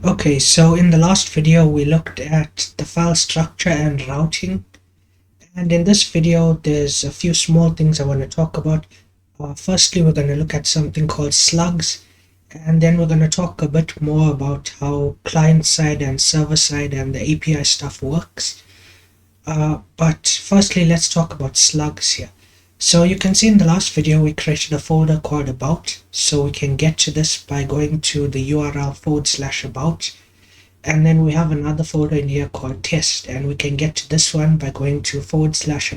Okay, so in the last video we looked at the file structure and routing, and in this video there's a few small things I want to talk about. Firstly, we're going to look at something called Slugs, and then we're going to talk a bit more about how client-side and server-side and the API stuff works. But firstly, let's talk about Slugs here. So you can see in the last video we created a folder called about, so we can get to this by going to the URL /about, and then we have another folder in here called test, and we can get to this one by going to /about/test.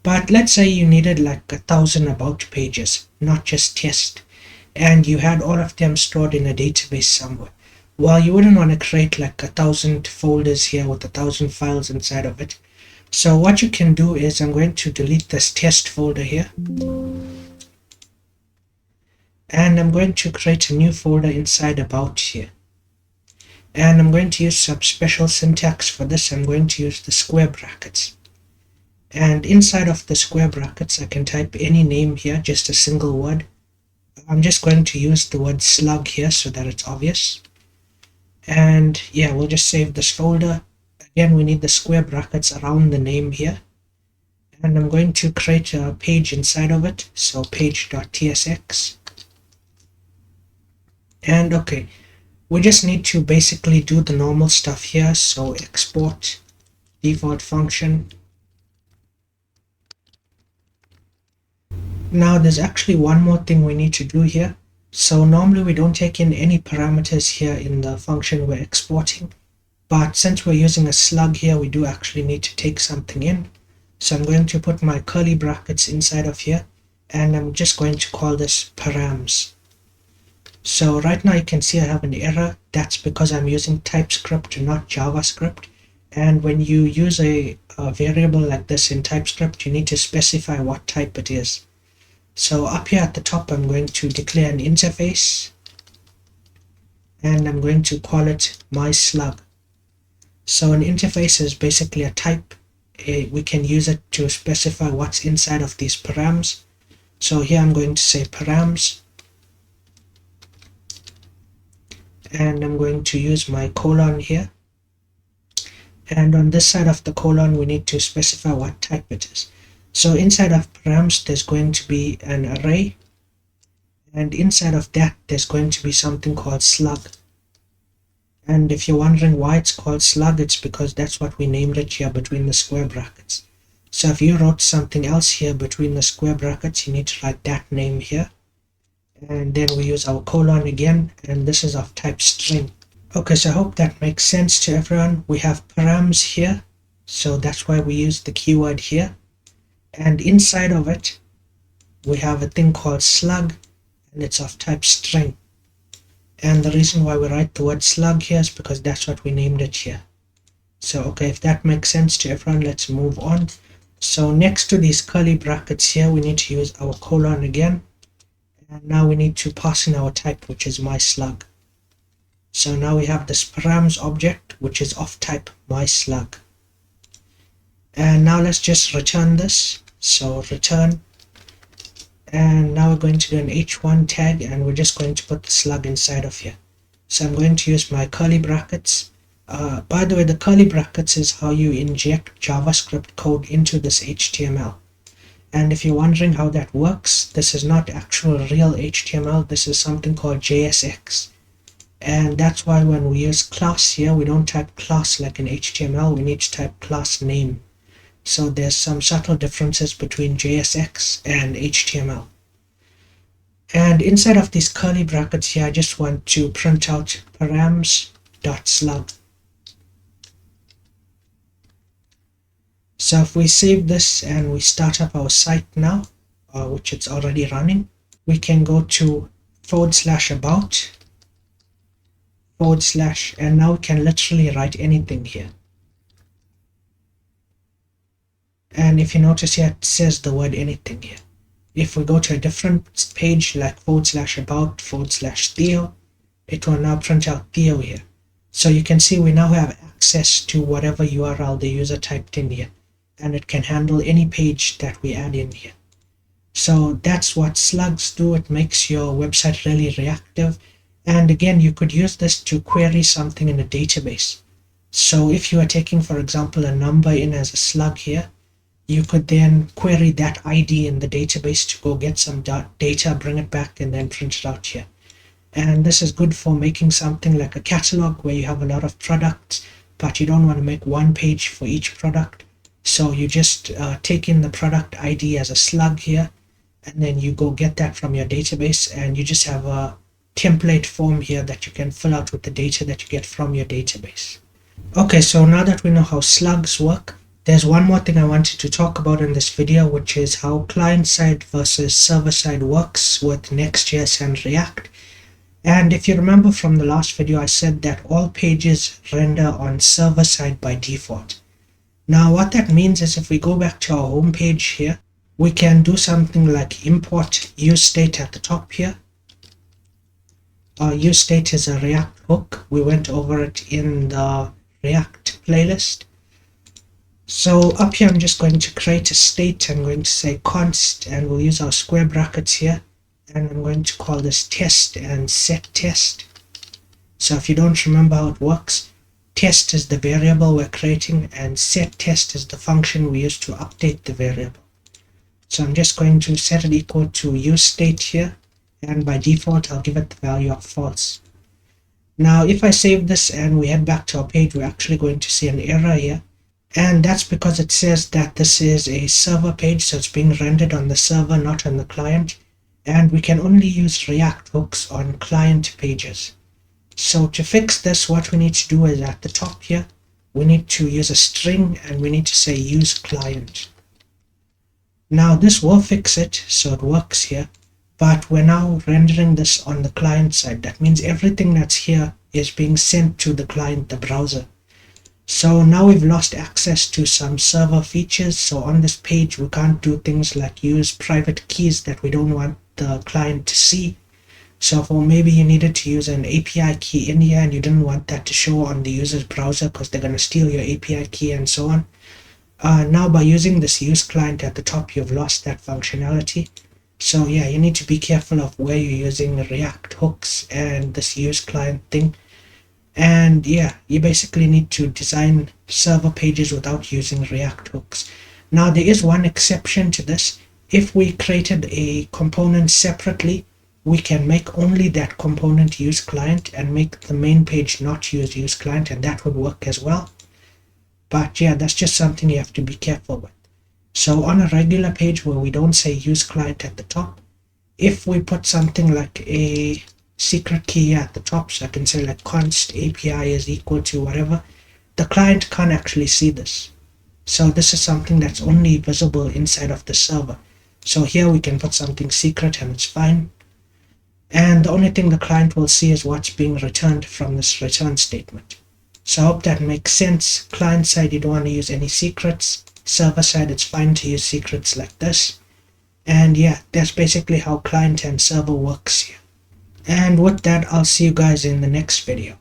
But let's say you needed like 1,000 about pages, not just test, and you had all of them stored in a database somewhere. Well, you wouldn't want to create like 1,000 folders here with 1,000 files inside of it. So what you can do is, I'm going to delete this test folder here, and I'm going to create a new folder inside about here, and I'm going to use some special syntax for this. I'm going to use the square brackets, and inside of the square brackets I can type any name here, just a single word. I'm just going to use the word slug here so that it's obvious, and yeah, we'll just save this folder. Again, we need the square brackets around the name here, and I'm going to create a page inside of it, so page.tsx. And okay, we just need to basically do the normal stuff here, so export default function. Now there's actually one more thing we need to do here. So normally we don't take in any parameters here in the function we're exporting, but since we're using a slug here, we do actually need to take something in. So I'm going to put my curly brackets inside of here, and I'm just going to call this params. So right now you can see I have an error. That's because I'm using TypeScript, not JavaScript. And when you use a variable like this in TypeScript, you need to specify what type it is. So up here at the top, I'm going to declare an interface, and I'm going to call it mySlug. So an interface is basically a type. We can use it to specify what's inside of these params. So here I'm going to say params, and I'm going to use my colon here, and on this side of the colon we need to specify what type it is. So inside of params there's going to be an array, and inside of that there's going to be something called slug. And if you're wondering why it's called slug, it's because that's what we named it here between the square brackets. So if you wrote something else here between the square brackets, you need to write that name here, and then we use our colon again, and this is of type string. Okay, so I hope that makes sense to everyone. We have params here, so that's why we use the keyword here, and inside of it we have a thing called slug, and it's of type string. And the reason why we write the word slug here is because that's what we named it here. So okay, if that makes sense to everyone, let's move on. So next to these curly brackets here, we need to use our colon again, and now we need to pass in our type, which is mySlug. So now we have this params object, which is of type mySlug. And now let's just return this. So return, and now we're going to do an h1 tag, and we're just going to put the slug inside of here. So I'm going to use my curly brackets. By the way, the curly brackets is how you inject JavaScript code into this HTML. And if you're wondering how that works, this is not actual real HTML. This is something called JSX. And that's why when we use class here, we don't type class like in HTML. We need to type class name. So there's some subtle differences between JSX and HTML. And inside of these curly brackets here, I just want to print out params.slug. So if we save this and we start up our site now, which it's already running, we can go to /about, / and now we can literally write anything here. And if you notice here, it says the word anything here. If we go to a different page like /about, /Theo, it will now print out Theo here. So you can see we now have access to whatever URL the user typed in here, and it can handle any page that we add in here. So that's what slugs do. It makes your website really reactive, And again, you could use this to query something in a database. So if you are taking, for example, a number in as a slug here, you could then query that ID in the database to go get some data, bring it back, and then print it out here. And this is good for making something like a catalog where you have a lot of products, but you don't want to make one page for each product. So you just take in the product ID as a slug here, and then you go get that from your database, and you just have a template form here that you can fill out with the data that you get from your database. Okay, so now that we know how slugs work, there's one more thing I wanted to talk about in this video, which is how client-side versus server-side works with NextJS and React. And if you remember from the last video, I said that all pages render on server side by default. Now what that means is if we go back to our home page here, we can do something like import useState at the top here. Our useState is a React hook. We went over it in the React playlist. So up here I'm just going to create a state. I'm going to say const, and we'll use our square brackets here. And I'm going to call this test and set test. So if you don't remember how it works, test is the variable we're creating and set test is the function we use to update the variable. So I'm just going to set it equal to useState here, and by default I'll give it the value of false. Now if I save this and we head back to our page, we're actually going to see an error here, and that's because it says that this is a server page, so it's being rendered on the server, not on the client. And we can only use React hooks on client pages. So to fix this, what we need to do is at the top here, we need to use a string and we need to say use client. Now this will fix it, so it works here, but we're now rendering this on the client side. That means everything that's here is being sent to the client, the browser. So now we've lost access to some server features. So on this page, we can't do things like use private keys that we don't want the client to see. So for maybe you needed to use an API key in here and you didn't want that to show on the user's browser because they're going to steal your API key and so on. Now by using this use client at the top, you've lost that functionality. So yeah, you need to be careful of where you're using React hooks and this use client thing. And yeah, you basically need to design server pages without using React hooks. Now there is one exception to this. If we created a component separately, we can make only that component use client and make the main page not use client, and that would work as well. But yeah, that's just something you have to be careful with. So on a regular page where we don't say use client at the top, if we put something like a secret key at the top, so I can say like const API is equal to whatever, the client can't actually see this. So this is something that's only visible inside of the server. So here we can put something secret and it's fine. And the only thing the client will see is what's being returned from this return statement. So I hope that makes sense. Client side, you don't want to use any secrets. Server side, it's fine to use secrets like this. And yeah, that's basically how client and server works here. And with that, I'll see you guys in the next video.